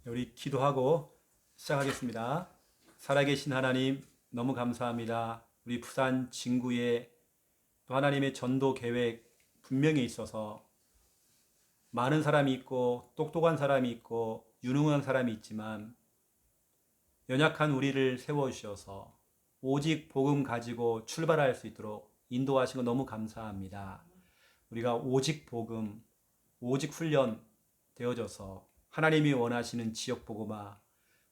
우리 기도하고 시작하겠습니다. 살아계신 하나님 너무 감사합니다. 우리 부산 진구에 또 하나님의 전도 계획 분명히 있어서 많은 사람이 있고 똑똑한 사람이 있고 유능한 사람이 있지만 연약한 우리를 세워주셔서 오직 복음 가지고 출발할 수 있도록 인도하신 거 너무 감사합니다. 우리가 오직 복음, 오직 훈련 되어져서 하나님이 원하시는 지역 복음화,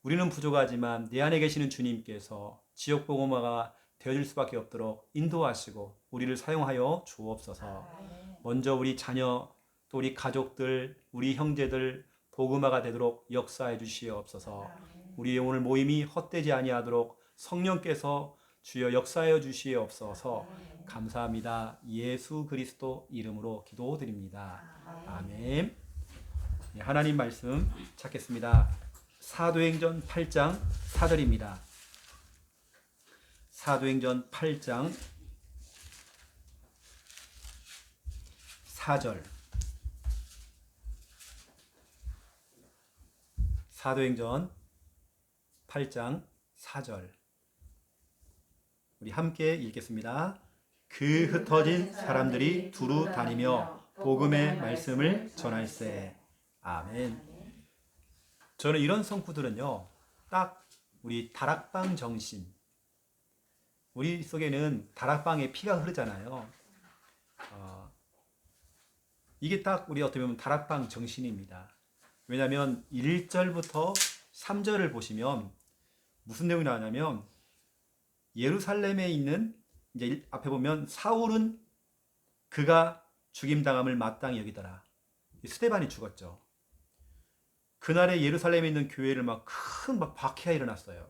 우리는 부족하지만 내 안에 계시는 주님께서 지역 복음화가 되어질 수밖에 없도록 인도하시고 우리를 사용하여 주옵소서. 먼저 우리 자녀, 또 우리 가족들, 우리 형제들 복음화가 되도록 역사해 주시옵소서. 우리의 오늘 모임이 헛되지 아니하도록 성령께서 주여 역사하여 주시옵소서. 감사합니다. 예수 그리스도 이름으로 기도드립니다. 아멘. 하나님 말씀 찾겠습니다. 사도행전 8장 4절입니다. 사도행전 8장 4절. 사도행전 8장 4절. 우리 함께 읽겠습니다. 그 흩어진 사람들이 두루 다니며 복음의 말씀을 전할세. 아멘. 저는 이런 성구들은요, 딱 우리 다락방 정신, 우리 속에는 다락방에 피가 흐르잖아요. 이게 딱 우리 어떻게 보면 다락방 정신입니다. 왜냐하면 1절부터 3절을 보시면 무슨 내용이 나오냐면 예루살렘에 있는, 이제 앞에 보면 사울은 그가 죽임당함을 마땅히 여기더라. 스데반이 죽었죠. 그날에 예루살렘에 있는 교회를 막 큰 박해가 일어났어요.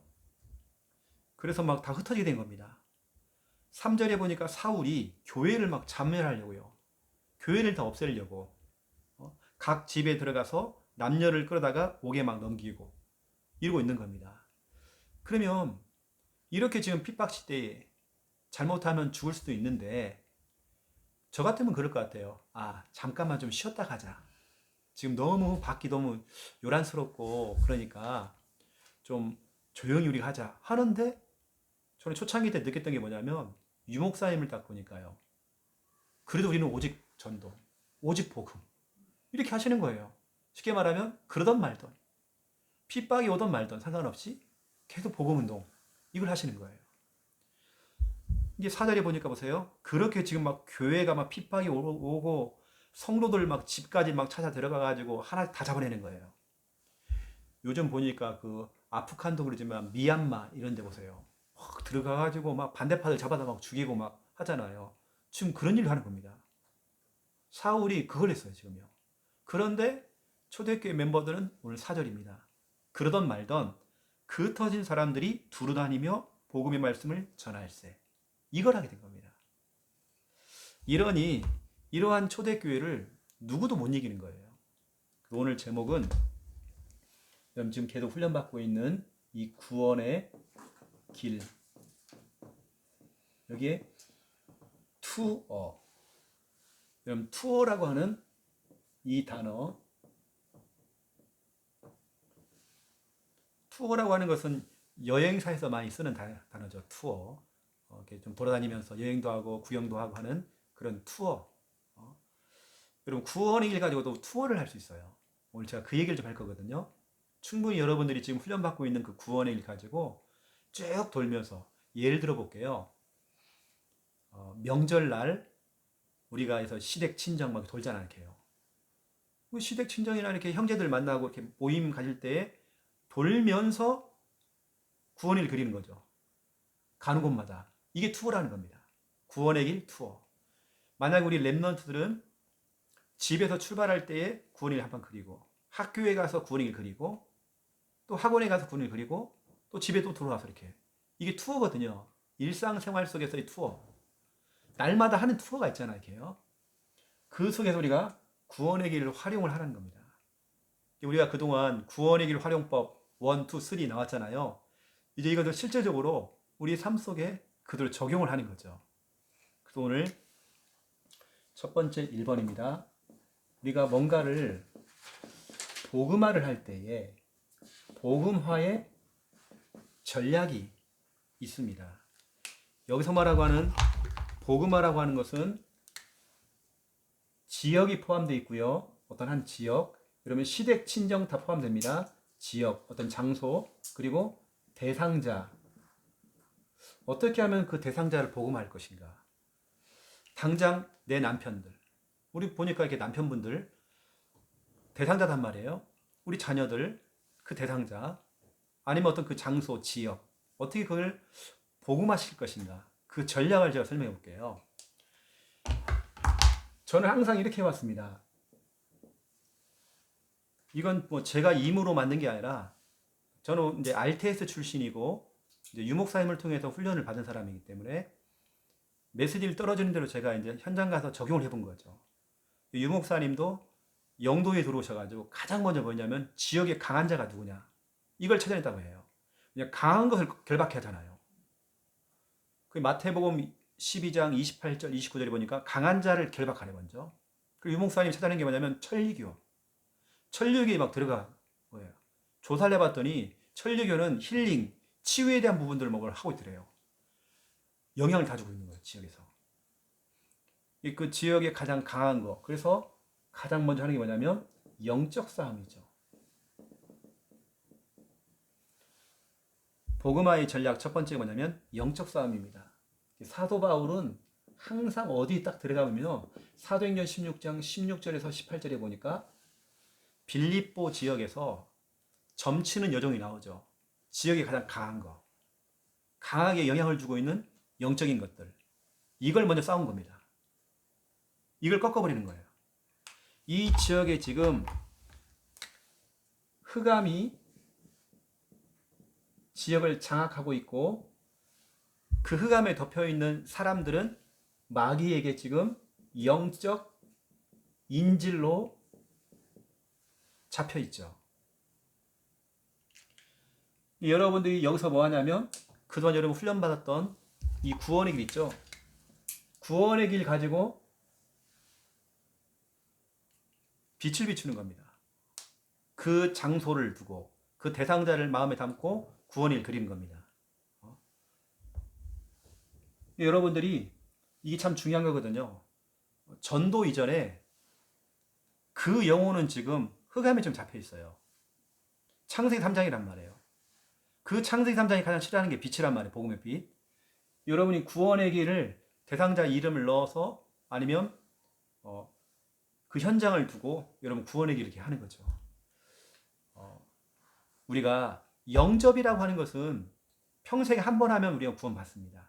그래서 막 다 흩어지게 된 겁니다. 3절에 보니까 사울이 교회를 막 참멸하려고요. 교회를 다 없애려고 각 집에 들어가서 남녀를 끌어다가 옥에 막 넘기고 이러고 있는 겁니다. 그러면 이렇게 지금 핍박 시대에 잘못하면 죽을 수도 있는데 저 같으면 그럴 것 같아요. 잠깐만 좀 쉬었다 가자. 지금 너무 밖이 너무 요란스럽고 그러니까 좀 조용히 우리가 하자 하는데, 저는 초창기 때 느꼈던 게 뭐냐면 유목사님을 딱 보니까요, 그래도 우리는 오직 전도, 오직 복음 이렇게 하시는 거예요. 쉽게 말하면 그러던 말던, 핍박이 오던 말던 상관없이 계속 복음 운동 이걸 하시는 거예요. 이게 사절에 보니까 보세요. 그렇게 지금 막 교회가 막 핍박이 오고 성도들 막 집까지 막 찾아 들어가가지고 하나 다 잡아내는 거예요. 요즘 보니까 그 아프간도 그러지만 미얀마 이런 데 보세요. 확 들어가가지고 막 반대파들 잡아다 막 죽이고 막 하잖아요. 지금 그런 일을 하는 겁니다. 사울이 그걸 했어요, 지금요. 그런데 초대교회 멤버들은 오늘 4절입니다. 그러던 말던 그 흩어진 사람들이 두루 다니며 복음의 말씀을 전할세. 이걸 하게 된 겁니다. 이러한 초대교회를 누구도 못 이기는 거예요. 오늘 제목은 지금 계속 훈련받고 있는 이 구원의 길, 여기에 투어, 여러분 투어라고 하는 이 단어, 투어라고 하는 것은 여행사에서 많이 쓰는 단어죠. 투어. 이렇게 좀 돌아다니면서 여행도 하고 구경도 하고 하는 그런 투어. 여러분 구원의 길 가지고도 투어를 할 수 있어요. 오늘 제가 그 얘기를 좀 할 거거든요. 충분히 여러분들이 지금 훈련받고 있는 그 구원의 길 가지고 쭉 돌면서, 예를 들어 볼게요. 명절날 우리가 해서 시댁 친정 막 돌잖아요. 이렇게요. 시댁 친정이나 이렇게 형제들 만나고 이렇게 모임 가질 때 돌면서 구원의 길 그리는 거죠. 가는 곳마다. 이게 투어라는 겁니다. 구원의 길 투어. 만약 우리 랩런트들은 집에서 출발할 때에 구원의 길 한번 그리고, 학교에 가서 구원의 길 그리고, 또 학원에 가서 구원의 길 그리고, 또 집에 또 들어와서 이렇게. 이게 투어거든요. 일상생활 속에서의 투어. 날마다 하는 투어가 있잖아요. 이렇게요. 그 속에서 우리가 구원의 길을 활용을 하라는 겁니다. 우리가 그동안 구원의 길 활용법 1, 2, 3 나왔잖아요. 이제 이것을 실제적으로 우리 삶 속에 그대로 적용을 하는 거죠. 그래서 오늘 첫 번째 1번입니다. 우리가 뭔가를 복음화를 할 때에 복음화의 전략이 있습니다. 여기서 말하고 하는 복음화라고 하는 것은 지역이 포함되어 있고요. 어떤 한 지역, 그러면 시댁, 친정 다 포함됩니다. 지역, 어떤 장소, 그리고 대상자. 어떻게 하면 그 대상자를 복음화할 것인가? 당장 내 남편들. 우리 보니까 이렇게 남편분들 대상자단 말이에요. 우리 자녀들, 그 대상자. 아니면 어떤 그 장소, 지역. 어떻게 그걸 복음화시킬 것인가? 그 전략을 제가 설명해 볼게요. 저는 항상 이렇게 해왔습니다. 이건 뭐 제가 임으로 만든 게 아니라 저는 이제 RTS 출신이고 이제 유목사님을 통해서 훈련을 받은 사람이기 때문에 메시지를 떨어지는 대로 제가 이제 현장 가서 적용을 해본 거죠. 유목사님도 영도에 들어오셔가지고 가장 먼저 뭐냐면 지역에 강한 자가 누구냐 이걸 찾아냈다고 해요. 그냥 강한 것을 결박해야 하잖아요. 그 마태복음 12장 28절 29절에 보니까 강한 자를 결박하래 먼저. 그 유목사님이 찾아낸 게 뭐냐면 천리교. 천리교에 막 들어가 거예요. 조사를 해봤더니 천리교는 힐링, 치유에 대한 부분들을 뭐 하고 있더래요. 영향을 다 주고 있는 거예요. 지역에서. 그 지역에 가장 강한 거. 그래서 가장 먼저 하는 게 뭐냐면 영적 싸움이죠. 복음화의 전략 첫 번째가 뭐냐면 영적 싸움입니다. 사도 바울은 항상 어디 딱 들어가면요. 사도행전 16장 16절에서 18절에 보니까 빌립보 지역에서 점치는 여종이 나오죠. 지역이 가장 강한 거. 강하게 영향을 주고 있는 영적인 것들. 이걸 먼저 싸운 겁니다. 이걸 꺾어버리는 거예요. 이 지역에 지금 흑암이 지역을 장악하고 있고 그 흑암에 덮여있는 사람들은 마귀에게 지금 영적 인질로 잡혀있죠. 여러분들이 여기서 뭐 하냐면 그동안 여러분 훈련받았던 이 구원의 길 있죠. 구원의 길 가지고 빛을 비추는 겁니다. 그 장소를 두고 그 대상자를 마음에 담고 구원을 그리는 겁니다. 여러분들이 이게 참 중요한 거거든요. 전도 이전에 그 영혼은 지금 흑암에 좀 잡혀 있어요. 창세기 3장이란 말이에요. 그 창세기 3장이 가장 싫어하는 게 빛이란 말이에요. 복음의 빛. 여러분이 구원의 길을 대상자 이름을 넣어서 아니면 그 현장을 두고 여러분 구원의 길을 이렇게 하는 거죠. 우리가 영접이라고 하는 것은 평생에 한 번 하면 우리가 구원받습니다.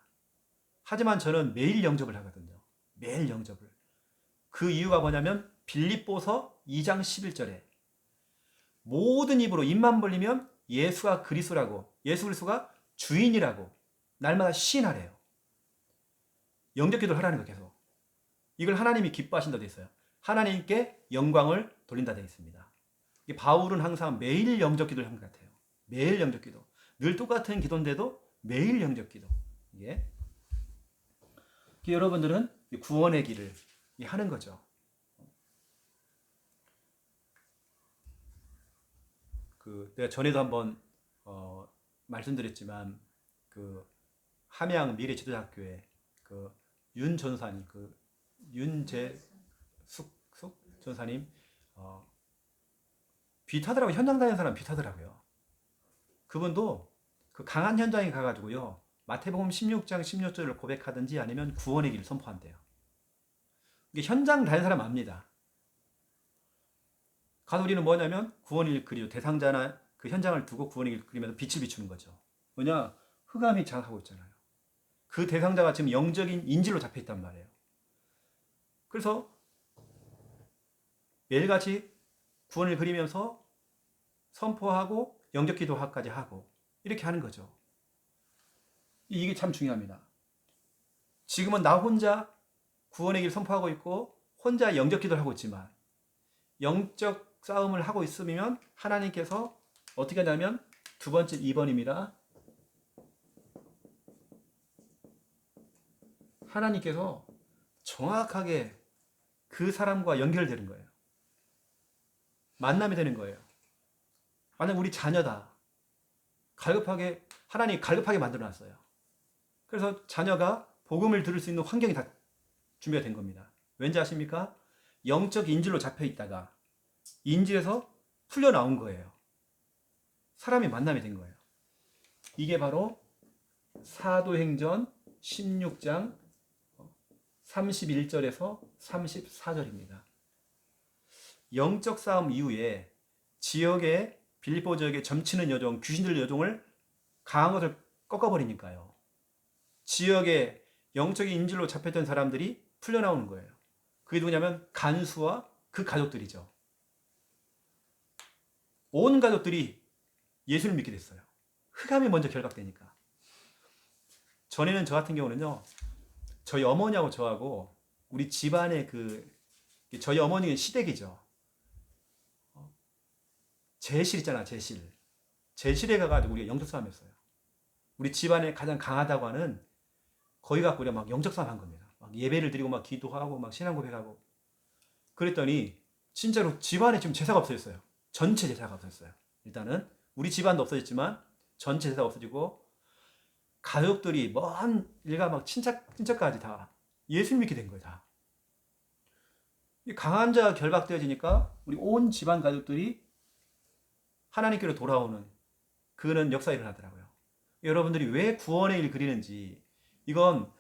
하지만 저는 매일 영접을 하거든요. 매일 영접을. 그 이유가 뭐냐면 빌립보서 2장 11절에 모든 입으로 입만 벌리면 예수가 그리스도라고 예수 그리스도가 주인이라고 날마다 시인하래요. 영접 기도를 하라는 거 계속. 이걸 하나님이 기뻐하신다 되어 있어요. 하나님께 영광을 돌린다 되어 있습니다. 바울은 항상 매일 영접 기도를 한 것 같아요. 매일 영접 기도. 늘 똑같은 기도인데도 매일 영접 기도. 예. 여러분들은 구원의 길을 하는 거죠. 내가 전에도 한번 말씀드렸지만 함양 미래지도자학교에 윤 전사님, 윤재숙 전사님 비타더라고요. 현장 다니는 사람 비타더라고요. 그분도 그 강한 현장에 가가지고요. 마태복음 16장 16절을 고백하든지 아니면 구원의 길을 선포한대요. 이게 현장 다니는 사람 압니다. 가서 우리는 뭐냐면 구원의 길 그리고 대상자나 그 현장을 두고 구원의 길 그리면서 빛을 비추는 거죠. 뭐냐? 흑암이 장악하고 있잖아요. 그 대상자가 지금 영적인 인질로 잡혀있단 말이에요. 그래서 매일같이 구원을 그리면서 선포하고 영적 기도까지 하고 이렇게 하는 거죠. 이게 참 중요합니다. 지금은 나 혼자 구원의 길 선포하고 있고 혼자 영적 기도를 하고 있지만 영적 싸움을 하고 있으면 하나님께서 어떻게 하냐면 두 번째 2번입니다. 하나님께서 정확하게 그 사람과 연결되는 거예요. 만남이 되는 거예요. 만약 우리 자녀다. 갈급하게 하나님이 갈급하게 만들어 놨어요. 그래서 자녀가 복음을 들을 수 있는 환경이 다 준비가 된 겁니다. 왠지 아십니까? 영적 인질로 잡혀 있다가 인질에서 풀려 나온 거예요. 사람이 만남이 된 거예요. 이게 바로 사도행전 16장 31절에서 34절입니다. 영적 싸움 이후에 지역의 빌립보 지역에 점치는 여종, 귀신들 여종을 강한 것을 꺾어버리니까요. 지역의 영적인 인질로 잡혔던 사람들이 풀려나오는 거예요. 그게 누구냐면 간수와 그 가족들이죠. 온 가족들이 예수를 믿게 됐어요. 흑암이 먼저 결박되니까. 전에는 저 같은 경우는요, 저희 어머니하고 저하고 우리 집안의 저희 어머니는 시댁이죠. 제실 있잖아, 제실. 제실에 가가지고 우리가 영적 싸움 했어요. 우리 집안에 가장 강하다고 하는 거기 갖고 우리가 막 영적 싸움 한 겁니다. 막 예배를 드리고 막 기도하고 막 신앙 고백하고. 그랬더니 진짜로 집안에 지금 제사가 없어졌어요. 전체 제사가 없어졌어요. 일단은 우리 집안도 없어졌지만 전체 제사가 없어지고 가족들이 먼 일가 막 친척까지 다 예수 믿게 된 거예요. 다. 강한 자가 결박되어지니까 우리 온 집안 가족들이 하나님께로 돌아오는 그는 역사가 일어나더라고요. 여러분들이 왜 구원의 일 그리는지, 이건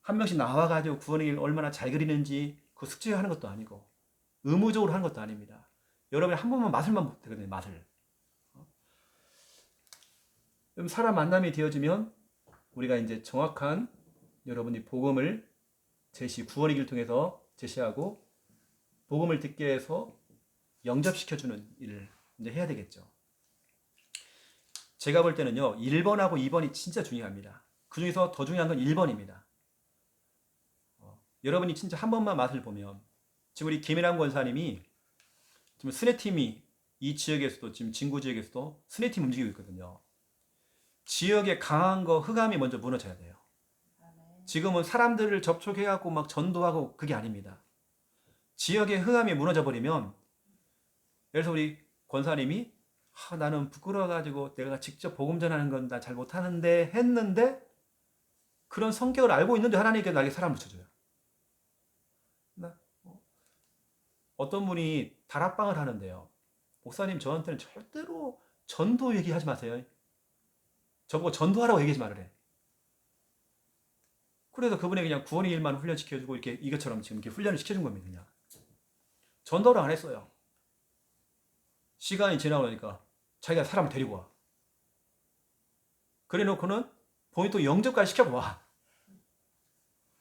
한 명씩 나와가지고 구원의 일 얼마나 잘 그리는지 그 숙제하는 것도 아니고 의무적으로 하는 것도 아닙니다. 여러분이 한 번만 맛을만 못 되거든요. 맛을. 사람 만남이 되어지면 우리가 이제 정확한 여러분이 복음을 구원의 길을 통해서 제시하고 복음을 듣게 해서 영접시켜주는 일을 이제 해야 되겠죠. 제가 볼 때는요, 1번하고 2번이 진짜 중요합니다. 그 중에서 더 중요한 건 1번입니다. 여러분이 진짜 한 번만 맛을 보면, 지금 우리 김일환 권사님이 지금 스네팀이 이 지역에서도 지금 진구 지역에서도 스네팀 움직이고 있거든요. 지역에 강한 거 흑암이 먼저 무너져야 돼요. 지금은 사람들을 접촉해갖고 막 전도하고 그게 아닙니다. 지역의 흑암이 무너져 버리면, 예를 들어서 우리 권사님이 나는 부끄러워가지고 내가 직접 복음 전하는 건 나 잘 못하는데 했는데, 그런 성격을 알고 있는데 하나님께서 나에게 사람을 붙여줘요. 어떤 분이 다락방을 하는데요, 목사님 저한테는 절대로 전도 얘기하지 마세요. 저보고 전도하라고 얘기하지 말으래. 그래서 그분이 그냥 구원의 일만 훈련시켜주고 이렇게 이것처럼 지금 이렇게 훈련을 시켜준 겁니다. 그냥 전도를 안 했어요. 시간이 지나고 나니까 자기가 사람을 데리고 와. 그래 놓고는 본인 또 영접까지 시켜고 와.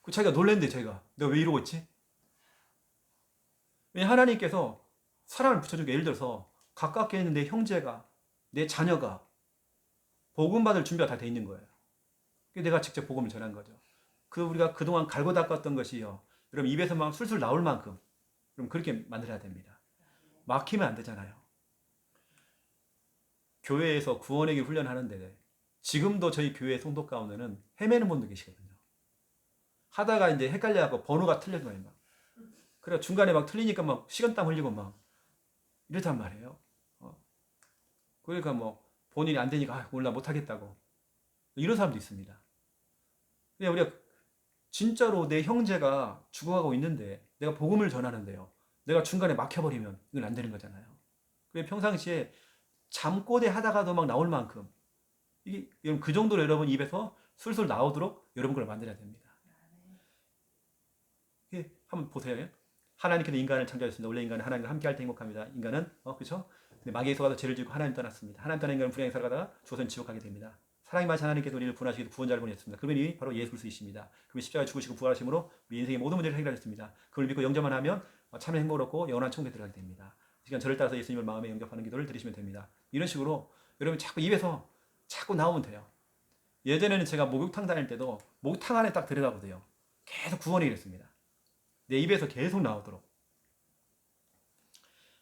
그 자기가 놀랬는데 내가 왜 이러고 있지? 왜냐, 하나님께서 사람을 붙여주게, 예를 들어서 가깝게 있는 내 형제가, 내 자녀가 복음 받을 준비가 다 돼 있는 거예요. 내가 직접 복음을 전한 거죠. 우리가 그동안 갈고 닦았던 것이요, 여러분 입에서 막 술술 나올 만큼 그럼 그렇게 만들어야 됩니다. 막히면 안 되잖아요. 교회에서 구원의 길 훈련하는데 지금도 저희 교회 성도 가운데는 헤매는 분도 계시거든요. 하다가 이제 헷갈려갖고 번호가 틀린 거예요. 막. 그래 중간에 막 틀리니까 막 식은땀 흘리고 막 이렇단 말이에요. 그러니까 뭐 본인이 안 되니까 몰라 못하겠다고 이런 사람도 있습니다. 그냥 우리가 진짜로 내 형제가 죽어가고 있는데 내가 복음을 전하는데요, 내가 중간에 막혀버리면 이건 안 되는 거잖아요. 그래서 평상시에 잠꼬대 하다가도 막 나올 만큼 그 정도로 여러분 입에서 술술 나오도록 여러분 걸 만들어야 됩니다. 한번 보세요. 하나님께서 인간을 창조하셨습니다. 원래 인간은 하나님과 함께할 때 행복합니다. 인간은 그렇죠? 마귀에 속아서 죄를 짓고 하나님 떠났습니다. 하나님 떠난 인간은 불행하게 살아가다가 죽어서는 지옥 가게 됩니다. 사랑이 많으신 하나님께서 우리를 구원하시기 위해 구원자를 보내셨습니다. 그분이 바로 예수 그리스도이십니다. 그분이 십자가에 죽으시고 부활하심으로 우리 인생의 모든 문제를 해결하셨습니다. 그걸 믿고 영접만 하면 참된 행복을 얻고 영원한 천국에 들어가게 됩니다. 이 시간 저를 따라서 예수님을 마음에 영접하는 기도를 드리시면 됩니다. 이런 식으로 여러분 자꾸 입에서 자꾸 나오면 돼요. 예전에는 제가 목욕탕 다닐 때도 목욕탕 안에 딱 들어가거든요. 계속 구원이 이랬습니다. 내 입에서 계속 나오도록.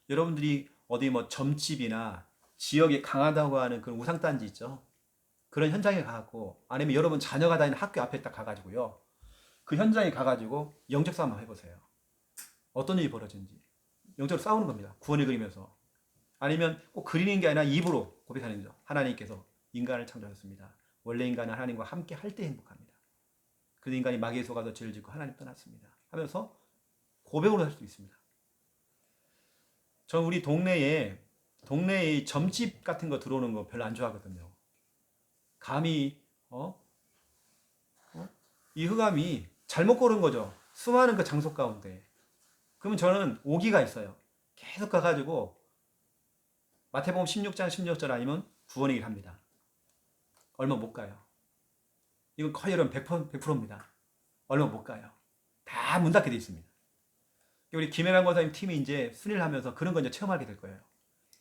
여러분들이 어디 뭐 점집이나 지역에 강하다고 하는 그런 우상단지 있죠. 그런 현장에 가갖고, 아니면 여러분 자녀가 다니는 학교 앞에 딱 가가지고요, 그 현장에 가가지고 영적 싸움 한번 해보세요. 어떤 일이 벌어지는지. 영적으로 싸우는 겁니다. 구원을 그리면서. 아니면 꼭 그리는 게 아니라 입으로 고백하는 거죠. 하나님께서 인간을 창조하셨습니다. 원래 인간은 하나님과 함께 할 때 행복합니다. 그 인간이 마귀의 속아서 죄를 짓고 하나님 떠났습니다. 하면서 고백으로 할 수 있습니다. 전 우리 동네에 점집 같은 거 들어오는 거 별로 안 좋아하거든요. 감히 이 흑암이 잘못 고른 거죠. 수많은 그 장소 가운데. 그러면 저는 오기가 있어요. 계속 가가지고 마태복음 16장 16절 아니면 구원의 길 합니다. 얼마 못 가요. 이건 거의 여러분 100%입니다. 얼마 못 가요. 다 문 닫게 돼 있습니다. 우리 김혜란 권사님 팀이 이제 순위를 하면서 그런 거 이제 체험하게 될 거예요.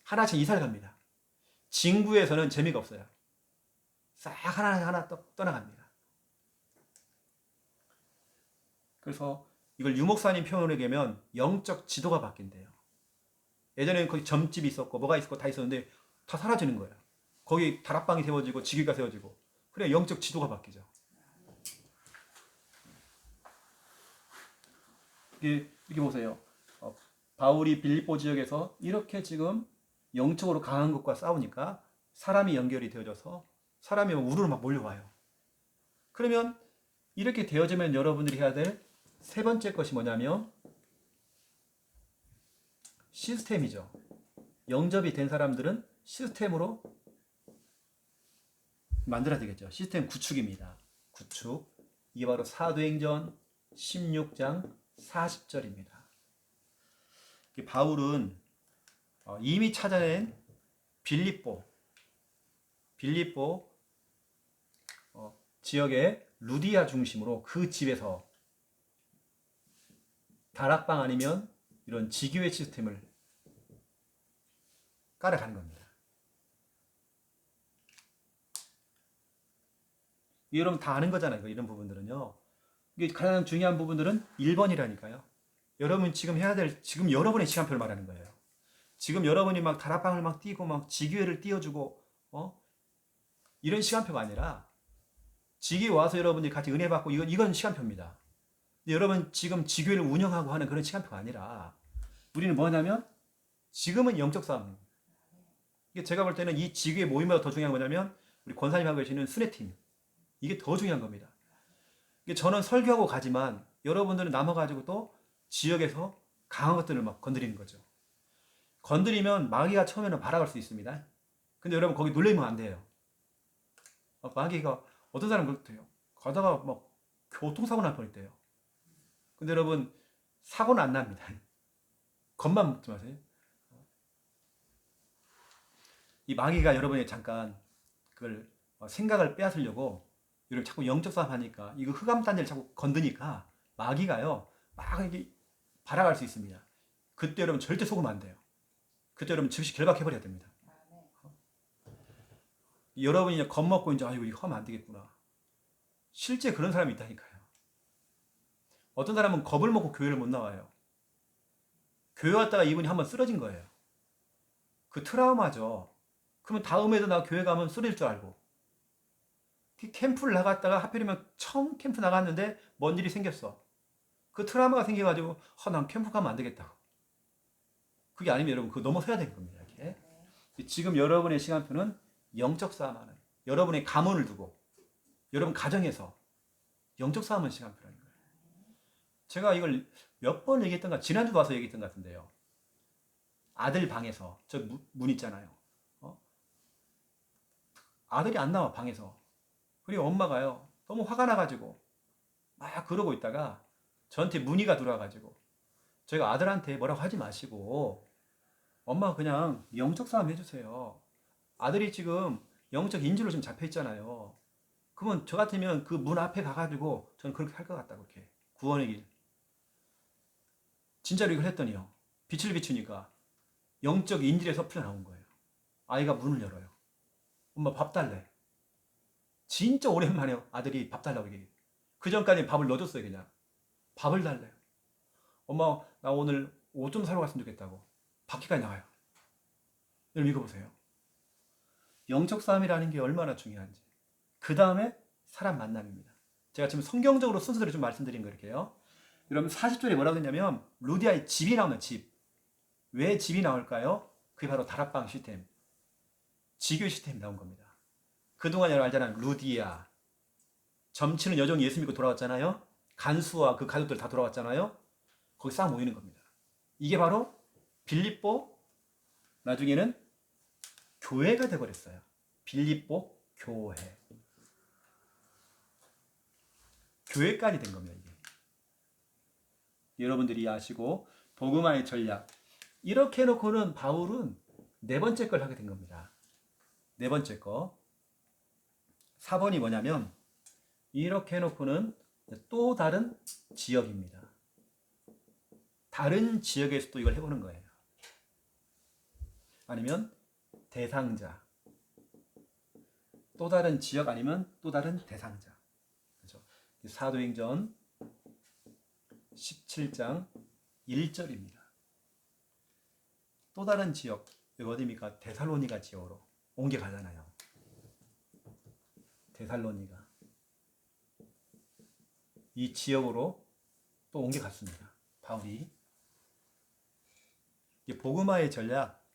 하나씩 이사를 갑니다. 진구에서는 재미가 없어요. 싹 하나 떠나갑니다. 그래서 이걸 유목사님 표현으로 얘기하면 영적 지도가 바뀐대요. 예전에는 거기 점집이 있었고 뭐가 있었고 다 있었는데 다 사라지는 거예요. 거기 다락방이 세워지고 지기가 세워지고 그래 영적 지도가 바뀌죠. 이렇게 보세요. 바울이 빌립보 지역에서 이렇게 지금 영적으로 강한 것과 싸우니까 사람이 연결이 되어져서 사람이 우르르 막 몰려와요. 그러면 이렇게 되어지면 여러분들이 해야 될 세 번째 것이 뭐냐면 시스템이죠. 영접이 된 사람들은 시스템으로 만들어야 되겠죠. 시스템 구축입니다. 구축. 이게 바로 사도행전 16장 40절입니다. 바울은 이미 찾아낸 빌립보 지역의 루디아 중심으로 그 집에서 다락방 아니면 이런 지교회 시스템을 깔아가는 겁니다. 여러분 다 아는 거잖아요. 이런 부분들은요. 이게 가장 중요한 부분들은 1번이라니까요. 여러분 지금 해야 될 지금 여러분의 시간표를 말하는 거예요. 지금 여러분이 막 다락방을 막 뛰고 막 지교회를 띄워주고 이런 시간표가 아니라 지교회 와서 여러분들이 같이 은혜 받고 이건 시간표입니다. 근데 여러분 지금 지교회를 운영하고 하는 그런 시간표가 아니라 우리는 뭐냐면 지금은 영적 싸움입니다. 이게 제가 볼 때는 이 지교회 모임보다 더 중요한 거냐면 우리 권사님하고 계시는 순회팀 이게 더 중요한 겁니다. 이게 저는 설교하고 가지만 여러분들은 남아가지고 또 지역에서 강한 것들을 막 건드리는 거죠. 건드리면 마귀가 처음에는 발악할 수 있습니다. 근데 여러분 거기 놀래면 안 돼요. 마귀가 어떤 사람은 그렇대요. 가다가 막 교통사고 날 뻔했대요. 근데 여러분 사고는 안 납니다. 겁만 먹지 마세요. 이 마귀가 여러분의 잠깐 그걸 생각을 빼앗으려고 여러분 자꾸 영적 싸움 하니까 이거 흑암 단지를 자꾸 건드니까 마귀가요 막 이렇게 발악할 수 있습니다. 그때 여러분 절대 속으면 안 돼요. 그때 여러분 즉시 결박해버려야 됩니다. 여러분이 이제 겁먹고 이제 아이고 이거 하면 안 되겠구나. 실제 그런 사람이 있다니까요. 어떤 사람은 겁을 먹고 교회를 못 나와요. 교회 왔다가 이분이 한번 쓰러진 거예요. 그 트라우마죠. 그러면 다음에도 나 교회 가면 쓰러질 줄 알고. 캠프를 나갔다가 하필이면 처음 캠프 나갔는데 뭔 일이 생겼어. 그 트라우마가 생겨가지고 난 캠프 가면 안 되겠다고. 그게 아니면 여러분 그거 넘어서야 되는 겁니다. 이렇게. 지금 여러분의 시간표는 영적 싸움하는 여러분의 가문을 두고 여러분 가정에서 영적 싸움은 시간표라는 거예요. 제가 이걸 몇 번 얘기했던가 지난주도 와서 얘기했던 것 같은데요. 아들 방에서 저 문 있잖아요. 아들이 안 나와 방에서. 그리고 엄마가요 너무 화가 나가지고 막 그러고 있다가 저한테 문의가 들어와가지고 저희가 아들한테 뭐라고 하지 마시고 엄마가 그냥 영적 싸움 해주세요. 아들이 지금 영적 인질로 지금 잡혀 있잖아요. 그러면 저 같으면 그 문 앞에 가가지고 저는 그렇게 할 것 같다고 이렇게 구원의 길. 진짜로 이걸 했더니요. 빛을 비추니까 영적 인질에서 풀려나온 거예요. 아이가 문을 열어요. 엄마 밥 달래. 진짜 오랜만에 아들이 밥 달라고 얘기해요. 그 전까지 밥을 넣어줬어요 그냥. 밥을 달래요. 엄마 나 오늘 옷 좀 사러 갔으면 좋겠다고. 밖에까지 나가요. 여러분 읽어보세요. 영적 싸움이라는 게 얼마나 중요한지. 그 다음에 사람 만남입니다. 제가 지금 성경적으로 순서대로 좀 말씀드린 거 이렇게요. 여러분 40절에 뭐라고 했냐면 루디아의 집이 나오면 집. 왜 집이 나올까요? 그게 바로 다락방 시스템. 지교 시스템이 나온 겁니다. 그동안 여러분 알잖아요. 루디아. 점치는 여종이 예수 믿고 돌아왔잖아요. 간수와 그 가족들 다 돌아왔잖아요. 거기 싹 모이는 겁니다. 이게 바로 빌립보 나중에는 교회가 되어버렸어요. 빌립보 교회. 교회까지 된 겁니다. 이게. 여러분들이 아시고 복음화의 전략. 이렇게 해놓고는 바울은 네 번째 걸 하게 된 겁니다. 네 번째 거. 4번이 뭐냐면 이렇게 해놓고는 또 다른 지역입니다. 다른 지역에서 또 이걸 해보는 거예요. 아니면 대상자. 또 다른 지역 아니면 또 다른 대상자. 그렇죠? 사도행전 17장 1절입니다. 또 다른 지역. 여기 어디입니까? 데살로니가 지역으로 옮겨가잖아요. 데살로니가. 이 지역으로 또 옮겨갔습니다. 바울이. 복음화의 전략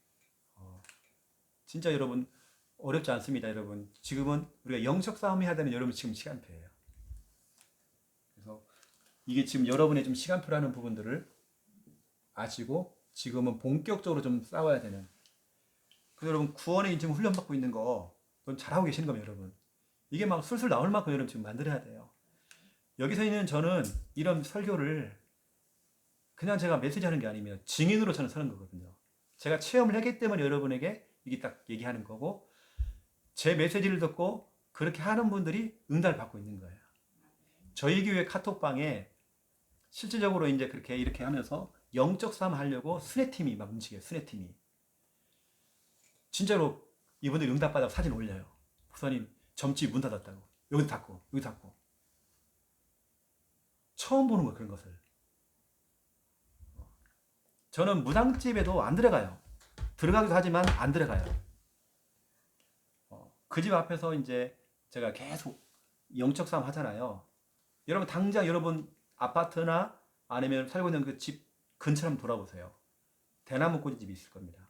진짜 여러분 어렵지 않습니다. 여러분 지금은 우리가 영적 싸움을 해야 되는 여러분 지금 시간표예요. 그래서 이게 지금 여러분의 좀 시간표라는 부분들을 아시고 지금은 본격적으로 좀 싸워야 되는. 그래서 여러분 구원에 지금 훈련받고 있는 거 잘하고 계시는 겁니다. 여러분 이게 막 술술 나올 만큼 여러분 지금 만들어야 돼요. 여기서 있는 저는 이런 설교를 그냥 제가 메시지 하는 게 아니면 증인으로 저는 서는 거거든요. 제가 체험을 했기 때문에 여러분에게 이게 딱 얘기하는 거고 제 메시지를 듣고 그렇게 하는 분들이 응답을 받고 있는 거예요. 저희 교회 카톡방에 실질적으로 이제 그렇게 이렇게 하면서 영적 싸움 하려고 순회팀이 막 움직여요. 순회팀이. 진짜로 이분들이 응답받아서 사진 올려요. 목사님 점집 문 닫았다고. 여기 닫고 여기 닫고. 처음 보는 거예요. 그런 것을. 저는 무당집에도 안 들어가요. 들어가기도 하지만 안 들어가요. 그 집 앞에서 이제 제가 계속 영적 싸움 하잖아요. 여러분 당장 여러분 아파트나 아니면 살고 있는 그 집 근처 한번 돌아보세요. 대나무 꼬지집이 있을 겁니다.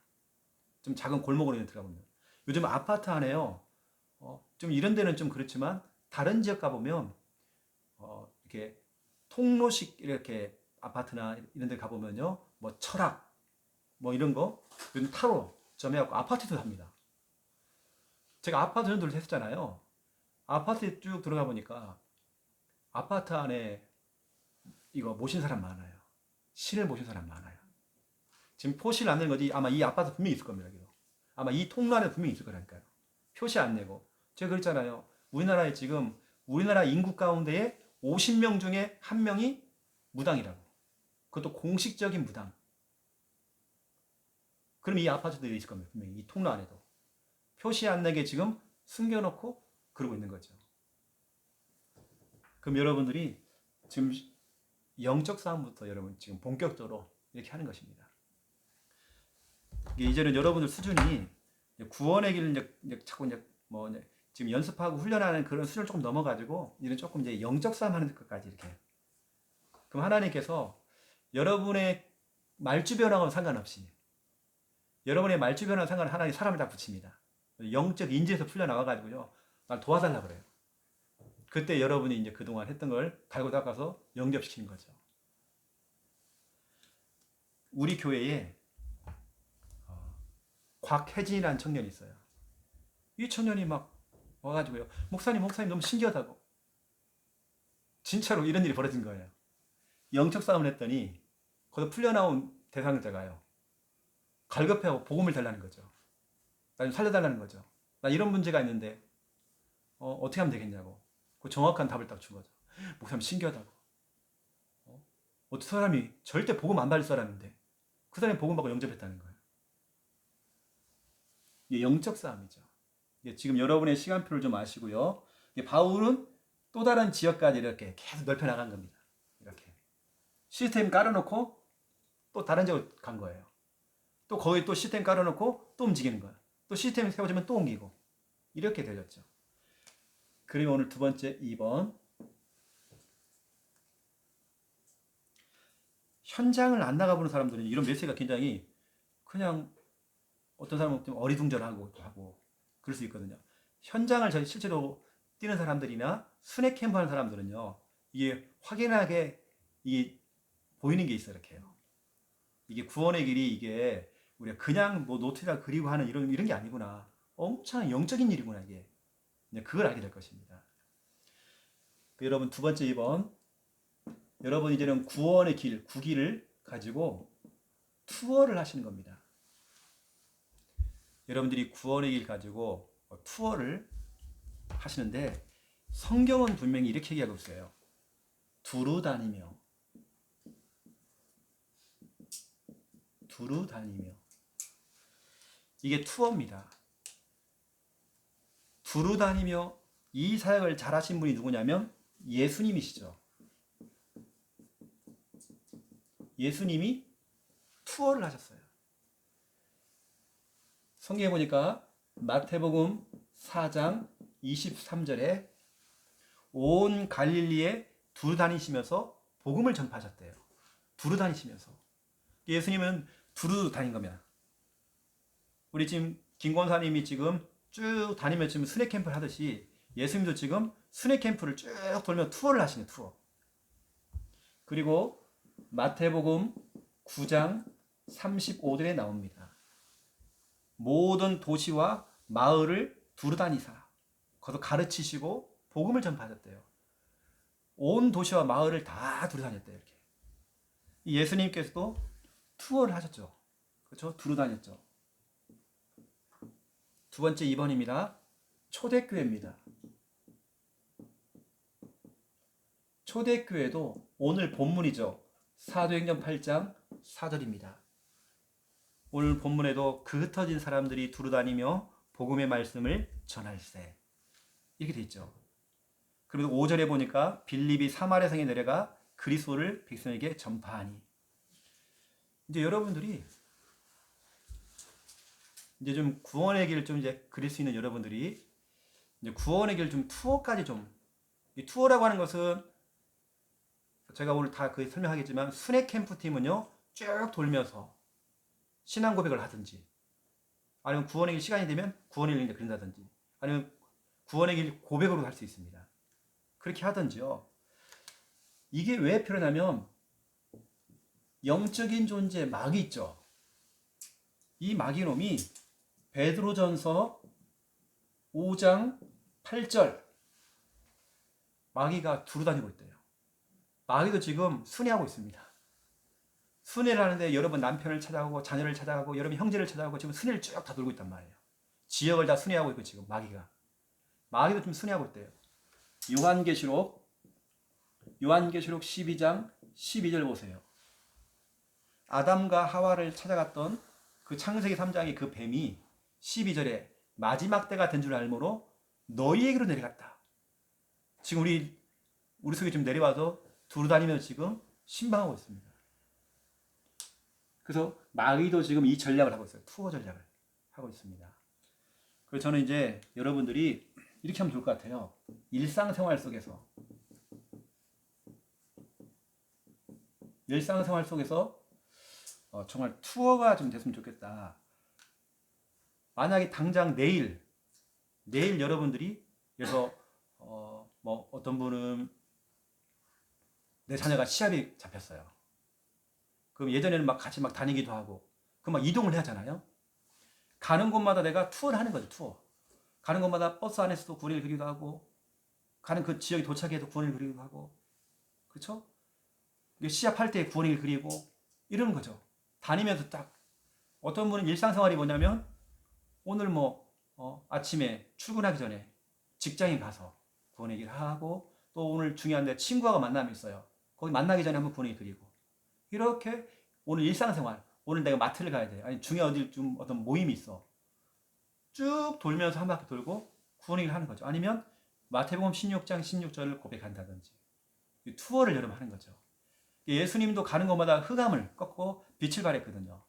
좀 작은 골목으로 들어가보면. 요즘 아파트 안에요. 좀 이런 데는 좀 그렇지만 다른 지역 가보면 이렇게 통로식 이렇게 아파트나 이런 데 가보면요. 뭐 철학 뭐 이런 거 요즘 타로 점해갖고 아파트도 합니다. 제가 아파트 전도를 했었잖아요. 아파트에 쭉 들어가 보니까 아파트 안에 이거 모신 사람 많아요. 신을 모신 사람 많아요. 지금 표시를 안 내는 거지 아마 이 아파트 분명히 있을 겁니다. 여기도. 아마 이 통로 안에 분명히 있을 거라니까요. 표시 안 내고. 제가 그랬잖아요. 우리나라에 지금 우리나라 인구 가운데에 50명 중에 1명이 무당이라고. 그것도 공식적인 무당. 그럼 이 아파트도 있을 겁니다. 분명히 이 통로 안에도. 표시 안 내게 지금 숨겨놓고 그러고 있는 거죠. 그럼 여러분들이 지금 영적 싸움부터 여러분 지금 본격적으로 이렇게 하는 것입니다. 이제는 여러분들 수준이 구원의 길을 이제 자꾸 이제 뭐 이제 지금 연습하고 훈련하는 그런 수준을 조금 넘어가지고 이제 조금 이제 영적 싸움 하는 것까지 이렇게. 그럼 하나님께서 여러분의 말주변하고는 상관없이 여러분의 말주변하고는 상관없이 하나님 사람을 다 붙입니다. 영적 인지에서 풀려 나와가지고요. 날 도와달라 그래요. 그때 여러분이 이제 그동안 했던 걸 갈고 닦아서 영접시키는 거죠. 우리 교회에 곽혜진이라는 청년이 있어요. 이 청년이 막 와가지고요. 목사님 너무 신기하다고. 진짜로 이런 일이 벌어진 거예요. 영적 싸움을 했더니 거기서 풀려나온 대상자가요. 갈급해하고 복음을 달라는 거죠. 나 좀 살려달라는 거죠. 나 이런 문제가 있는데 어떻게 하면 되겠냐고. 그 정확한 답을 딱 준 거죠. 목사님 신기하다고. 어떤 사람이 절대 복음 안 받을 사람인데 그 사람이 복음 받고 영접했다는 거예요. 이게 영적 싸움이죠. 이게 지금 여러분의 시간표를 좀 아시고요. 바울은 또 다른 지역까지 이렇게 계속 넓혀 나간 겁니다. 이렇게 시스템 깔아놓고 또 다른 지역으로 간 거예요. 또 거기 또 시스템 깔아놓고 또 움직이는 거예요. 또 시스템이 세워지면 또 옮기고 이렇게 되었죠. 그리고 오늘 두 번째 2번 현장을 안 나가보는 사람들은 이런 메시지가 굉장히 그냥 어떤 사람은 좀 어리둥절하고 하고 그럴 수 있거든요. 현장을 저희 실제로 뛰는 사람들이나 순회 캠프 하는 사람들은요, 이게 확연하게 이게 보이는 게 있어요. 이렇게요. 이게 구원의 길이 이게 우리가 그냥 뭐 노트에다 그리고 하는 이런 게 아니구나. 엄청 영적인 일이구나 이게. 그걸 알게 될 것입니다. 여러분 두 번째 2번. 여러분 이제는 구원의 길, 구기를 가지고 투어를 하시는 겁니다. 여러분들이 구원의 길 가지고 투어를 하시는데 성경은 분명히 이렇게 얘기하고 있어요. 두루 다니며 이게 투어입니다. 두루 다니며 이 사역을 잘하신 분이 누구냐면 예수님이시죠. 예수님이 투어를 하셨어요. 성경에 보니까 마태복음 4장 23절에 온 갈릴리에 두루 다니시면서 복음을 전파하셨대요. 두루 다니시면서. 예수님은 두루 다닌 겁니다. 우리 지금 김권사님이 지금 쭉 다니며 지금 순회 캠프를 하듯이 예수님도 지금 순회 캠프를 쭉 돌며 투어를 하시는 투어. 그리고 마태복음 9장 35절에 나옵니다. 모든 도시와 마을을 두루 다니사 거기서 가르치시고 복음을 전파하셨대요. 온 도시와 마을을 다 두루 다녔대요. 이렇게. 예수님께서도 투어를 하셨죠. 그렇죠? 두루 다녔죠. 두 번째 2번입니다. 초대교회입니다. 초대교회도 오늘 본문이죠. 사도행전 8장 4절입니다. 오늘 본문에도 그 흩어진 사람들이 두루 다니며 복음의 말씀을 전할세. 이렇게 돼 있죠. 그리고 5절에 보니까 빌립이 사마리아 성에 내려가 그리스도를 백성에게 전파하니. 이제 여러분들이 이제 좀 구원의 길을 좀 이제 그릴 수 있는 여러분들이 이제 구원의 길 좀 투어까지 좀, 이 투어라고 하는 것은 제가 오늘 다 그 설명하겠지만 순회 캠프 팀은요 쭉 돌면서 신앙 고백을 하든지 아니면 구원의 길 시간이 되면 구원의 길을 그린다든지 아니면 구원의 길 고백으로 할 수 있습니다. 그렇게 하든지요. 이게 왜 필요하냐면 영적인 존재 마귀 있죠. 이 마귀놈이 베드로전서 5장 8절 마귀가 두루 다니고 있대요. 마귀도 지금 순회하고 있습니다. 순회를 하는데 여러분 남편을 찾아가고 자녀를 찾아가고 여러분 형제를 찾아가고 지금 순회를 쭉 다 돌고 있단 말이에요. 지역을 다 순회하고 있고 지금 마귀도 좀 순회하고 있대요. 요한계시록 12장 12절 보세요. 아담과 하와를 찾아갔던 그 창세기 3장의 그 뱀이 12절에 마지막 때가 된 줄 알므로 너희에게로 내려갔다. 지금 우리 속에 좀 내려와서 두루 다니면서 지금 신방하고 있습니다. 그래서 마귀도 지금 이 전략을 하고 있어요. 투어 전략을 하고 있습니다. 그래서 저는 이제 여러분들이 이렇게 하면 좋을 것 같아요. 일상생활 속에서 정말 투어가 좀 됐으면 좋겠다. 만약에 당장 내일 여러분들이 그래서 뭐 어떤 분은 내 자녀가 시합이 잡혔어요. 그럼 예전에는 막 같이 막 다니기도 하고 그럼 막 이동을 해야 하잖아요. 가는 곳마다 내가 투어를 하는 거죠. 투어. 가는 곳마다 버스 안에서도 구원을 그리기도 하고 가는 그 지역에 도착해도 구원을 그리기도 하고 그렇죠? 시합할 때 구원을 그리고 이러는 거죠. 다니면서 딱 어떤 분은 일상생활이 뭐냐면 오늘 아침에 출근하기 전에 직장에 가서 구원 얘기를 하고 또 오늘 중요한데 친구하고 만남이 있어요. 거기 만나기 전에 한번 구원 얘기 드리고 이렇게 오늘 일상생활 오늘 내가 마트를 가야 돼. 아니 중요한 어디 좀 어떤 모임이 있어. 쭉 돌면서 한 바퀴 돌고 구원 얘기를 하는 거죠. 아니면 마태복음 16장 16절을 고백한다든지 투어를 여러분 하는 거죠. 예수님도 가는 곳마다 흑암을 꺾고 빛을 발했거든요.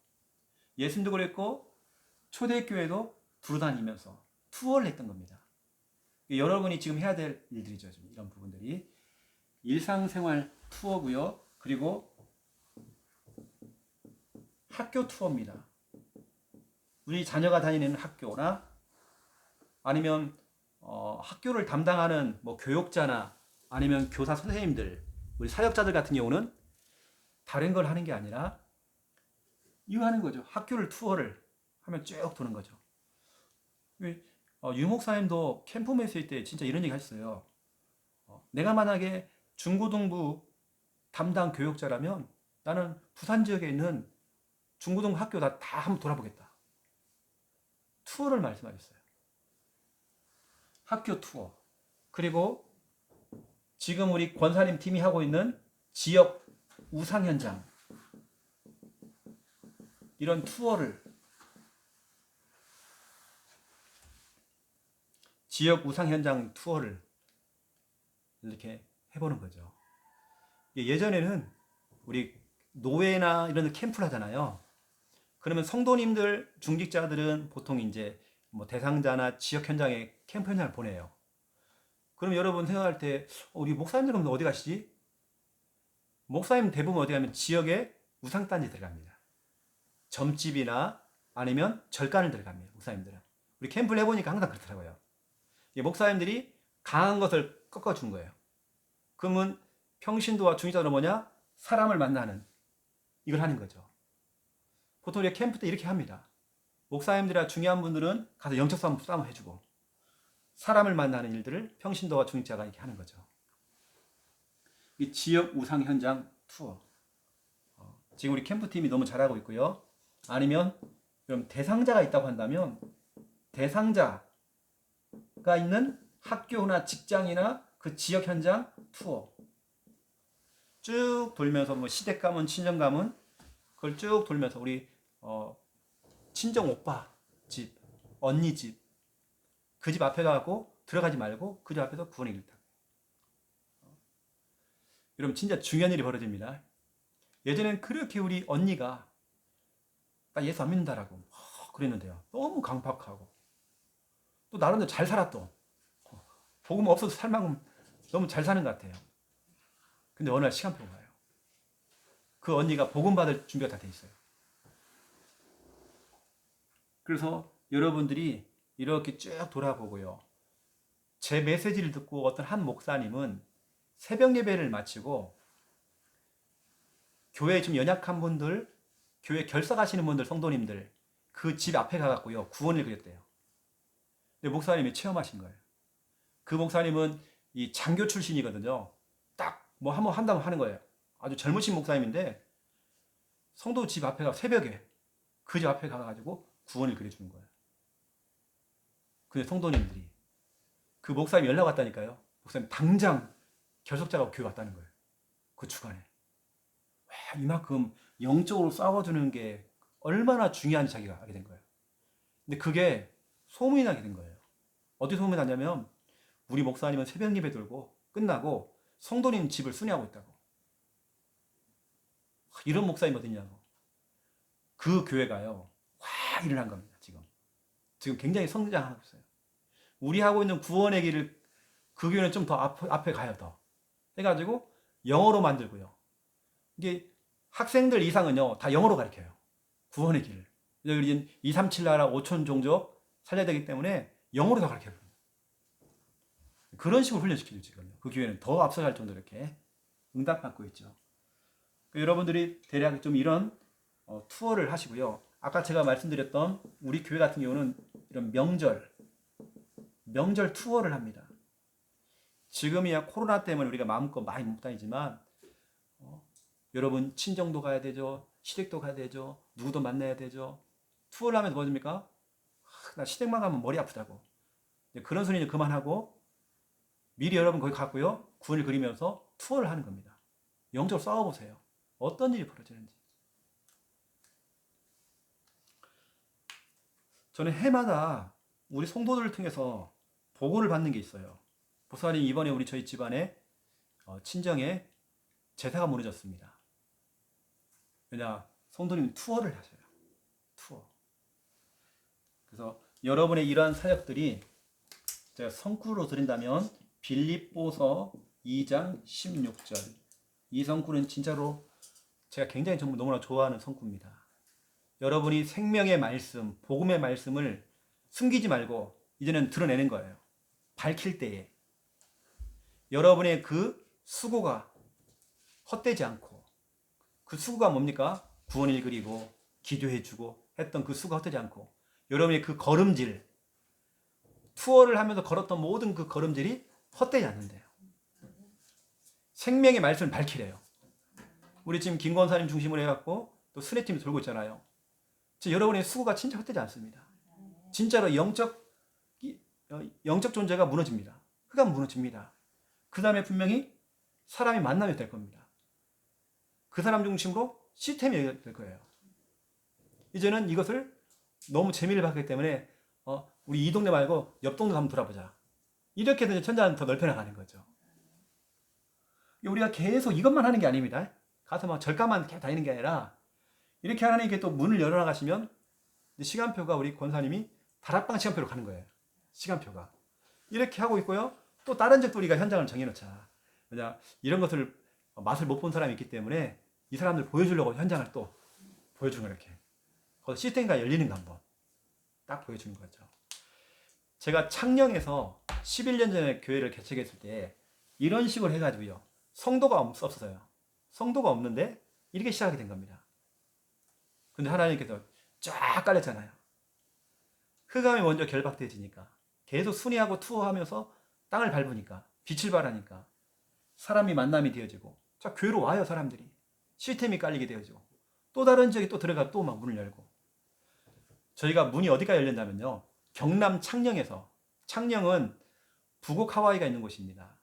예수님도 그랬고 초대교회도 두루 다니면서 투어를 했던 겁니다. 여러분이 지금 해야 될 일들이죠. 지금 이런 부분들이 일상생활 투어고요. 그리고 학교 투어입니다. 우리 자녀가 다니는 학교나 아니면 학교를 담당하는 뭐 교육자나 아니면 교사 선생님들, 우리 사역자들 같은 경우는 다른 걸 하는 게 아니라 이거 하는 거죠. 학교를 투어를 하면 쭉 도는 거죠. 유목사님도 캠프 메시지 때 진짜 이런 얘기 하셨어요. 내가 만약에 중고등부 담당 교육자라면 나는 부산 지역에 있는 중고등 학교 다 한번 돌아보겠다. 투어를 말씀하셨어요. 학교 투어. 그리고 지금 우리 권사님 팀이 하고 있는 지역 우상 현장. 이런 투어를 지역 우상 현장 투어를 이렇게 해보는 거죠. 예전에는 우리 노회나 이런 캠프를 하잖아요. 그러면 성도님들, 중직자들은 보통 이제 뭐 대상자나 지역 현장에 캠프 현장을 보내요. 그럼 여러분 생각할 때 우리 목사님들은 어디 가시지? 목사님 대부분 어디 가면 지역에 우상단지 들어갑니다. 점집이나 아니면 절간을 들어갑니다. 목사님들은. 우리 캠프를 해보니까 항상 그렇더라고요. 목사님들이 강한 것을 꺾어준 거예요. 그러면 평신도와 중직자는 뭐냐? 사람을 만나는 이걸 하는 거죠. 보통 우리 캠프 때 이렇게 합니다. 목사님들이나 중요한 분들은 가서 영적 싸움 해주고 사람을 만나는 일들을 평신도와 중직자가 이렇게 하는 거죠. 이 지역 우상 현장 투어. 지금 우리 캠프팀이 너무 잘하고 있고요. 아니면 그럼 대상자가 있다고 한다면 대상자가 있는 학교나 직장이나 그 지역 현장 투어 쭉 돌면서 뭐 시댁 가문, 친정 가문 그걸 쭉 돌면서 우리 친정 오빠 집, 언니 집 그 집 앞에 가고 들어가지 말고 그 집 앞에서 구원의 길을 타. 여러분 진짜 중요한 일이 벌어집니다. 예전엔 그렇게 우리 언니가 나 예수 안 믿는다라고 그랬는데요. 너무 강팍하고 또 나름대로 잘 살았또 복음 없어도 살 만큼 너무 잘 사는 것 같아요. 근데 어느 날 시간표가 와요. 그 언니가 복음 받을 준비가 다 돼 있어요. 그래서 여러분들이 이렇게 쭉 돌아보고요. 제 메시지를 듣고 어떤 한 목사님은 새벽 예배를 마치고 교회에 좀 연약한 분들, 교회 결석하시는 분들, 성도님들 그 집 앞에 가갖고요 구원을 그렸대요. 근데 목사님이 체험하신 거예요. 그 목사님은 이 장교 출신이거든요. 딱 뭐 한번 한다고 하는 거예요. 아주 젊으신 목사님인데 성도 집 앞에 가 새벽에 그 집 앞에 가가지고 구원을 그려주는 거예요. 근데 성도님들이 그 목사님 연락 왔다니까요. 목사님 당장 결석자가 교회 왔다는 거예요. 그 주간에. 와, 이만큼 영적으로 싸워주는 게 얼마나 중요한지 자기가 알게 된 거예요. 근데 그게 소문이 나게 된 거예요. 어디 소문이 나냐면 우리 목사님은 새벽 예배 들고 끝나고 성도님 집을 순회하고 있다고. 이런 목사님 어디냐고. 그 교회가요. 확 일어난 겁니다. 지금 굉장히 성장하고 있어요. 우리 하고 있는 구원의 길을 그 교회는 좀 더 앞에 가요. 더 해가지고 영어로 만들고요. 이게 학생들 이상은요 다 영어로 가르쳐요. 구원의 길을. 우리 237 나라 5천 종족 살려야 되기 때문에 영어로 다 가르쳐요. 그런 식으로 훈련시키죠. 지금요. 그 교회는 더 앞서갈 정도로 이렇게 응답받고 있죠. 여러분들이 대략 좀 이런 투어를 하시고요. 아까 제가 말씀드렸던 우리 교회 같은 경우는 이런 명절 투어를 합니다. 지금이야 코로나 때문에 우리가 마음껏 많이 못 다니지만 여러분 친정도 가야 되죠. 시댁도 가야 되죠. 누구도 만나야 되죠. 투어를 하면 뭐 됩니까? 나 시댁만 가면 머리 아프다고. 그런 소리는 그만하고 미리 여러분 거기 갔고요. 구원을 그리면서 투어를 하는 겁니다. 영적으로 싸워보세요. 어떤 일이 벌어지는지. 저는 해마다 우리 성도들을 통해서 보고를 받는 게 있어요. 보살님 이번에 우리 저희 집안에 친정에 제사가 무너졌습니다. 왜냐 성도님 투어를 하셔요. 투어. 그래서 여러분의 이러한 사역들이 제가 성구로 드린다면 빌립보서 2장 16절 이 성구는 진짜로 제가 굉장히 정말 너무나 좋아하는 성구입니다. 여러분이 생명의 말씀, 복음의 말씀을 숨기지 말고 이제는 드러내는 거예요. 밝힐 때에 여러분의 그 수고가 헛되지 않고, 그 수고가 뭡니까? 구원을 그리고 기도해주고 했던 그 수고가 헛되지 않고, 여러분의 그 걸음질, 투어를 하면서 걸었던 모든 그 걸음질이 헛되지 않는데요. 생명의 말씀을 밝히래요. 우리 지금 김권사님 중심으로 해갖고 또 스네팀이 돌고 있잖아요. 여러분의 수고가 진짜 헛되지 않습니다. 진짜로 영적 존재가 무너집니다. 흑암 무너집니다. 그 다음에 분명히 사람이 만남이 될 겁니다. 그 사람 중심으로 시스템이 될 거예요. 이제는 이것을 너무 재미를 봤기 때문에 우리 이 동네 말고 옆 동네 한번 돌아보자. 이렇게 해서 천장은 더 넓혀나가는 거죠. 우리가 계속 이것만 하는 게 아닙니다. 가서 막 절가만 계속 다니는 게 아니라 이렇게 하나님께 또 문을 열어나가시면 시간표가 우리 권사님이 다락방 시간표로 가는 거예요. 시간표가. 이렇게 하고 있고요. 또 다른 적도 우리가 현장을 정해놓자. 왜냐, 이런 것을 맛을 못 본 사람이 있기 때문에 이 사람들 보여주려고 현장을 또 보여주는 거예요. 이렇게. 거기서 시스템가 열리는 거 한번 딱 보여주는 거죠. 제가 창녕에서 11년 전에 교회를 개척했을 때 이런 식으로 해가지고요. 성도가 없었어요. 성도가 없는데 이렇게 시작하게 된 겁니다. 근데 하나님께서 쫙 깔렸잖아요. 흑암이 먼저 결박되어지니까 계속 순회하고 투어하면서 땅을 밟으니까 빛을 발하니까 사람이 만남이 되어지고 자 교회로 와요. 사람들이 시스템이 깔리게 되어지고 또 다른 지역에 또 들어가 또 막 문을 열고 저희가 문이 어디가 열린다면요. 경남 창녕에서 창녕은 북옥 하와이가 있는 곳입니다.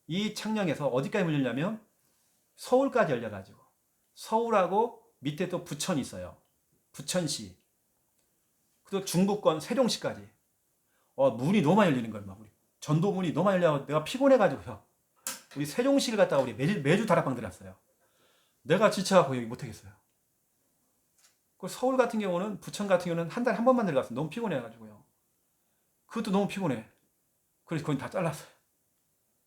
이 창녕에서 어디까지 문을 열냐면 서울까지 열려가지고 서울하고 밑에 또 부천이 있어요. 부천시 그리고 중부권 세종시까지 문이 너무 많이 열리는 거예요. 막 우리 전도문이 너무 많이 열려서 내가 피곤해가지고요. 우리 세종시를 갔다가 우리 매주 다락방 들어갔어요. 내가 지쳐갖고 여기 못하겠어요. 그 서울 같은 경우는 부천 같은 경우는 한 달에 한 번만 들어갔어요. 너무 피곤해가지고요. 그것도 너무 피곤해. 그래서 거기 다 잘랐어요.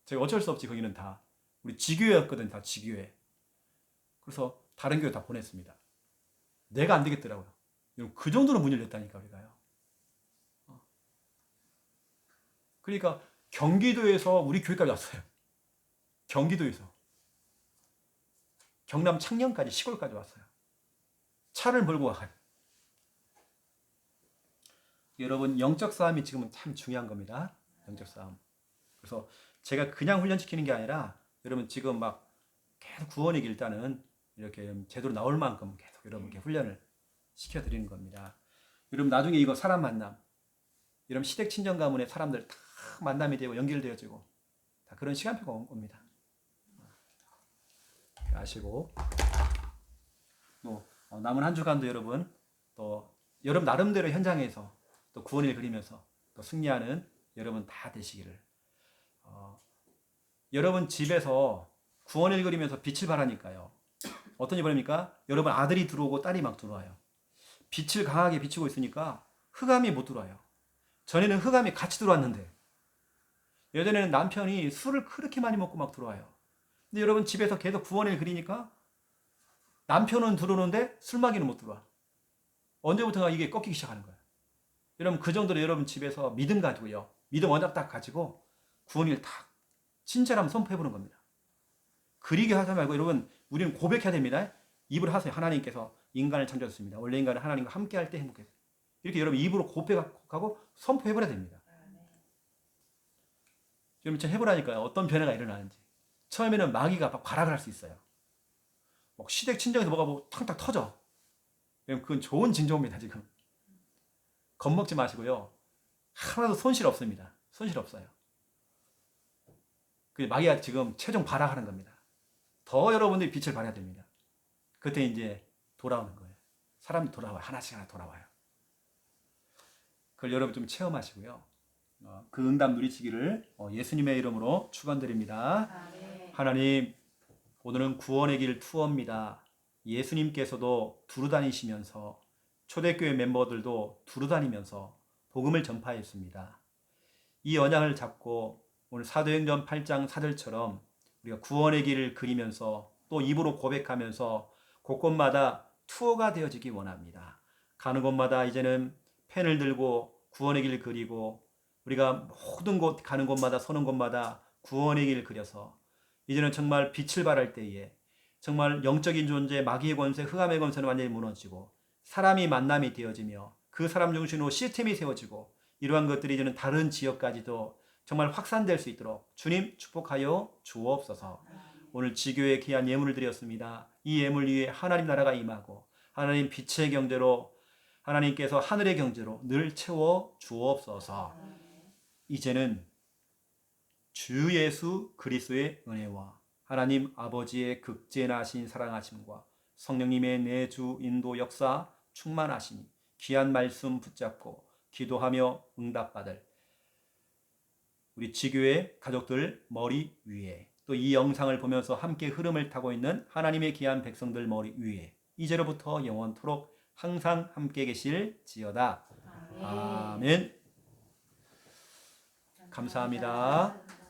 제가 어쩔 수 없지 거기는 다 우리 지교회였거든. 다 지교회. 그래서 다른 교회 다 보냈습니다. 내가 안 되겠더라고요. 그 정도로 문을 냈다니까 우리가요. 그러니까 경기도에서 우리 교회까지 왔어요. 경기도에서 경남 창녕까지 시골까지 왔어요. 차를 몰고 와가요. 여러분 영적 싸움이 지금은 참 중요한 겁니다. 영적 싸움. 그래서 제가 그냥 훈련시키는 게 아니라 여러분 지금 막 계속 구원의 길 일단은 이렇게 제대로 나올 만큼 계속 여러분께 훈련을 시켜드리는 겁니다. 여러분 나중에 이거 사람 만남 여러분 시댁 친정 가문의 사람들 다 만남이 되고 연결되어지고 다 그런 시간표가 옵니다. 아시고 또 남은 한 주간도 여러분 또 여러분 나름대로 현장에서 또 구원을 그리면서 또 승리하는 여러분 다 되시기를 여러분 집에서 구원을 그리면서 빛을 발하니까요. 어떤 일이 벌입니까? 여러분 아들이 들어오고 딸이 막 들어와요. 빛을 강하게 비추고 있으니까 흑암이 못 들어와요. 전에는 흑암이 같이 들어왔는데 예전에는 남편이 술을 그렇게 많이 먹고 막 들어와요. 근데 여러분 집에서 계속 구원을 그리니까 남편은 들어오는데 술마귀는 못 들어와. 언제부턴가 이게 꺾이기 시작하는 거예요. 여러분 그 정도로 여러분 집에서 믿음 가지고요. 믿음 원작 딱 가지고 구원을 딱 진짜라면 선포해보는 겁니다. 그리게 하지 말고 여러분 우리는 고백해야 됩니다. 입을 하세요. 하나님께서 인간을 창조하셨습니다. 원래 인간은 하나님과 함께 할 때 행복해요. 이렇게 여러분 입으로 고백하고 선포해버려야 됩니다. 여러분 저 해보라니까요. 어떤 변화가 일어나는지. 처음에는 마귀가 막 발악을 할 수 있어요. 막 시댁 친정에서 뭐가 뭐 탕탕 터져. 그건 좋은 징조입니다. 지금. 겁먹지 마시고요. 하나도 손실 없습니다. 손실 없어요. 그 마귀가 지금 최종 발악하는 겁니다. 더 여러분들이 빛을 발해야 됩니다. 그때 이제 돌아오는 거예요. 사람이 돌아와요. 하나씩 하나 돌아와요. 그걸 여러분 좀 체험하시고요. 그 응답 누리시기를 예수님의 이름으로 축원드립니다. 하나님, 오늘은 구원의 길 투어입니다. 예수님께서도 두루 다니시면서 초대교회 멤버들도 두루 다니면서 복음을 전파했습니다. 이 언약을 잡고 오늘 사도행전 8장 사절처럼 우리가 구원의 길을 그리면서 또 입으로 고백하면서 곳곳마다 투어가 되어지기 원합니다. 가는 곳마다 이제는 펜을 들고 구원의 길을 그리고 우리가 모든 곳 가는 곳마다 서는 곳마다 구원의 길 그려서 이제는 정말 빛을 발할 때에 정말 영적인 존재, 마귀의 권세, 흑암의 권세는 완전히 무너지고 사람이 만남이 되어지며 그 사람 중심으로 시스템이 세워지고 이러한 것들이 이제는 다른 지역까지도 정말 확산될 수 있도록 주님 축복하여 주옵소서. 오늘 지교에 귀한 예물을 드렸습니다. 이 예물 위에 하나님 나라가 임하고 하나님 빛의 경제로 하나님께서 하늘의 경제로 늘 채워 주옵소서. 이제는 주 예수 그리스도의 은혜와 하나님 아버지의 극진하신 사랑하심과 성령님의 내주 인도 역사 충만하시니 귀한 말씀 붙잡고 기도하며 응답받을 우리 지교회 가족들 머리 위에 또 이 영상을 보면서 함께 흐름을 타고 있는 하나님의 귀한 백성들 머리 위에 이제로부터 영원토록 항상 함께 계실지어다. 아멘. 감사합니다.